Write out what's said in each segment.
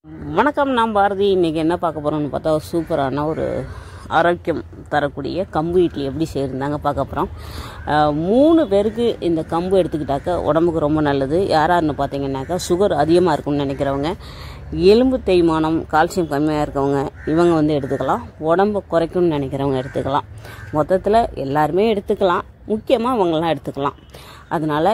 வணக்கம், நான் பாரதி. இன்றைக்கி என்ன பார்க்க போகிறோம்னு பார்த்தா சூப்பரான ஒரு ஆரோக்கியம் தரக்கூடிய கம்பு இட்லி எப்படி செய்யறதாங்க பார்க்க போகிறோம். 3 பேருக்கு இந்த கம்பு எடுத்துக்கிட்டாக்கா உடம்புக்கு ரொம்ப நல்லது. யாராருன்னு பார்த்தீங்கன்னாக்கா சுகர் அதிகமாக இருக்கும்னு நினைக்கிறவங்க, எலும்பு தேய்மானம், கால்சியம் கம்மியாக இருக்கவங்க இவங்க எடுத்துக்கலாம். உடம்பை குறைக்கும்னு நினைக்கிறவங்க எடுத்துக்கலாம். மொத்தத்தில் எல்லாருமே எடுத்துக்கலாம், முக்கியமாக அவங்களாம் எடுத்துக்கலாம். அதனால்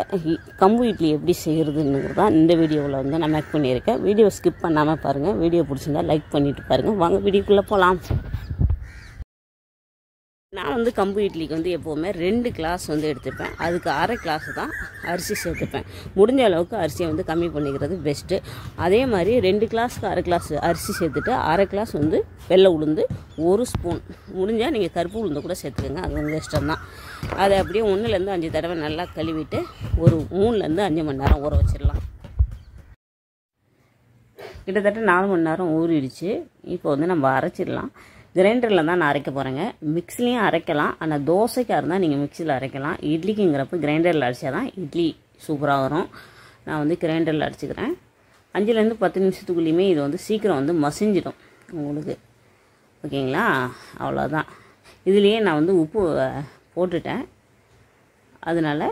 கம்பு இட்லி எப்படி செய்கிறதுங்கிறது தான் இந்த வீடியோவில் நான் மேக் பண்ணியிருக்கேன். வீடியோ ஸ்கிப் பண்ணாமல் பாருங்கள். வீடியோ பிடிச்சிருந்தா லைக் பண்ணிவிட்டு பாருங்கள். வாங்க வீடியோக்குள்ளே போகலாம். நான் கம்பு இட்லிக்கு எப்போவுமே 2 கிளாஸ் எடுத்துப்பேன். அதுக்கு அரை கிளாஸ் தான் அரிசி சேர்த்துப்பேன். முடிஞ்ச அளவுக்கு அரிசியை கம்மி பண்ணிக்கிறது பெஸ்ட்டு. அதே மாதிரி 2 கிளாஸ்க்கு அரை கிளாஸ் அரிசி சேர்த்துட்டு அரை கிளாஸ் வெள்ளை உளுந்து 1 ஸ்பூன், முடிஞ்சால் நீங்கள் கருப்பு உளுந்து கூட சேர்த்துக்கோங்க, அது உங்கள் இஷ்டம்தான். அதை அப்படியே 1லேருந்து 5 தடவை நல்லா கழுவிட்டு ஒரு 3லேருந்து 5 மணி நேரம் ஊற வச்சிடலாம். கிட்டத்தட்ட 4 மணி நேரம் ஊறிடுச்சு. இப்போ நம்ம அரைச்சிடலாம். கிரைண்டரில் தான் நான் அரைக்க போகிறேங்க. மிக்ஸிலையும் அரைக்கலாம், ஆனால் தோசைக்காக இருந்தால் நீங்கள் மிக்சியில் அரைக்கலாம். இட்லிக்குங்கிறப்ப கிரைண்டரில் அரைச்சா தான் இட்லி சூப்பராக வரும். நான் கிரைண்டரில் அரைச்சிக்கிறேன். 5லேருந்து 10 நிமிஷத்துக்குள்ளேயுமே இது சீக்கிரம் மசிஞ்சிடும் உங்களுக்கு. ஓகேங்களா? அவ்வளோதான். இதுலேயே நான் உப்பு போட்டுட்டேன். அதனால்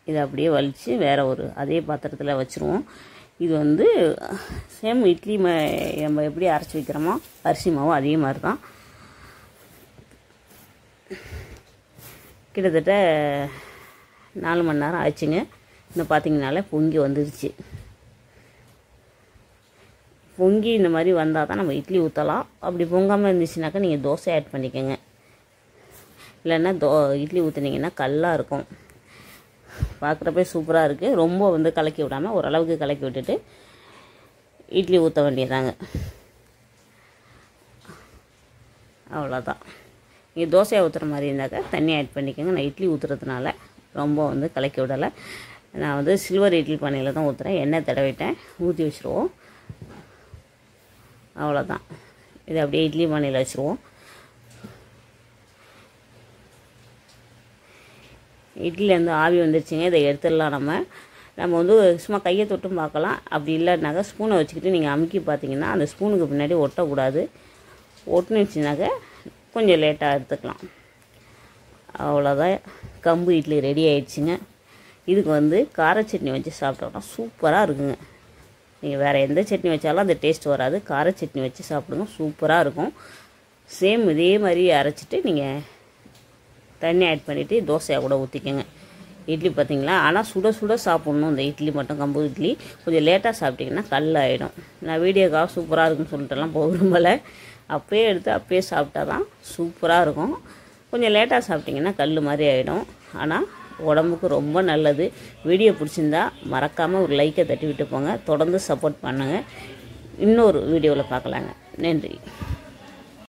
இதை அப்படியே வலித்து வேறு ஒரு அதே பாத்திரத்தில் வச்சுருவோம். இது சேம் இட்லி நம்ம எப்படி அரைச்சி வைக்கிறோமோ அரிசி மாவு அதே மாதிரி தான். கிட்டத்தட்ட 4 மணி நேரம் ஆச்சுங்க. இன்னும் பார்த்தீங்கனாலே பொங்கி வந்துருச்சு. பொங்கி இந்த மாதிரி வந்தால் தான் நம்ம இட்லி ஊற்றலாம். அப்படி பொங்காமல் இருந்துச்சுனாக்கா நீங்கள் தோசை ஆட் பண்ணிக்கோங்க. இல்லைன்னா இட்லி ஊற்றுனீங்கன்னா கல்லாக இருக்கும். பார்க்குறப்ப சூப்பராக இருக்குது. ரொம்ப கலக்கி விடாமல் ஓரளவுக்கு கலக்கி விட்டுட்டு இட்லி ஊற்ற வேண்டியதாங்க. அவ்வளோதான். நீங்கள் தோசையை ஊற்றுற மாதிரி இருந்தாக்கா தண்ணி ஆட் பண்ணிக்கோங்க. நான் இட்லி ஊற்றுறதுனால ரொம்ப கலக்கி விடலை. நான் சில்வர் இட்லி பானையில் தான் ஊற்றுறேன். எண்ணெய் தடவிட்டேன், ஊற்றி வச்சுருவோம். அவ்வளோதான். இதை அப்படியே இட்லி பானையில் வச்சுருவோம். இட்லிலேருந்து ஆவி வந்துருச்சுங்க. இதை எடுத்துடலாம். நம்ம சும்மா கையை தொட்டும் பார்க்கலாம். அப்படி இல்லைனாக்கா ஸ்பூனை வச்சுக்கிட்டு நீங்கள் அமுக்கி பார்த்தீங்கன்னா அந்த ஸ்பூனுக்கு பின்னாடி ஒட்டக்கூடாது. ஒட்டுனுச்சுனாக்கா கொஞ்சம் லேட்டாக எடுத்துக்கலாம். அவ்வளோதான். கம்பு இட்லி ரெடி ஆயிடுச்சுங்க. இதுக்கு கார சட்னி வச்சு சாப்பிட்டோம்னா சூப்பராக இருக்குங்க. நீங்கள் வேறு எந்த சட்னி வச்சாலும் அந்த டேஸ்ட் வராது. கார சட்னி வச்சு சாப்பிடுங்க, சூப்பராக இருக்கும். சேம் இதே மாதிரி அரைச்சிட்டு நீங்கள் தண்ணி ஆட் பண்ணிவிட்டு தோசையாக கூட ஊற்றிக்கோங்க. இட்லி பார்த்திங்களா? ஆனால் சுட சுட சாப்பிட்ணும். இந்த இட்லி மட்டும் கம்பு இட்லி கொஞ்சம் லேட்டாக சாப்பிட்டிங்கன்னா கல் ஆகிடும். நான் வீடியோக்காக சூப்பராக இருக்குன்னு சொல்லிட்டுலாம் போக விரும்பலை. அப்போயே எடுத்து அப்போயே சாப்பிட்டா தான் சூப்பராக இருக்கும். கொஞ்சம் லேட்டாக சாப்பிட்டிங்கன்னா கல் மாதிரி ஆகிடும். ஆனால் உடம்புக்கு ரொம்ப நல்லது. வீடியோ பிடிச்சிருந்தா மறக்காமல் ஒரு லைக்கை தட்டி விட்டு போங்க. தொடர்ந்து சப்போர்ட் பண்ணுங்கள். இன்னொரு வீடியோவில் பார்க்கலாங்க. நன்றி.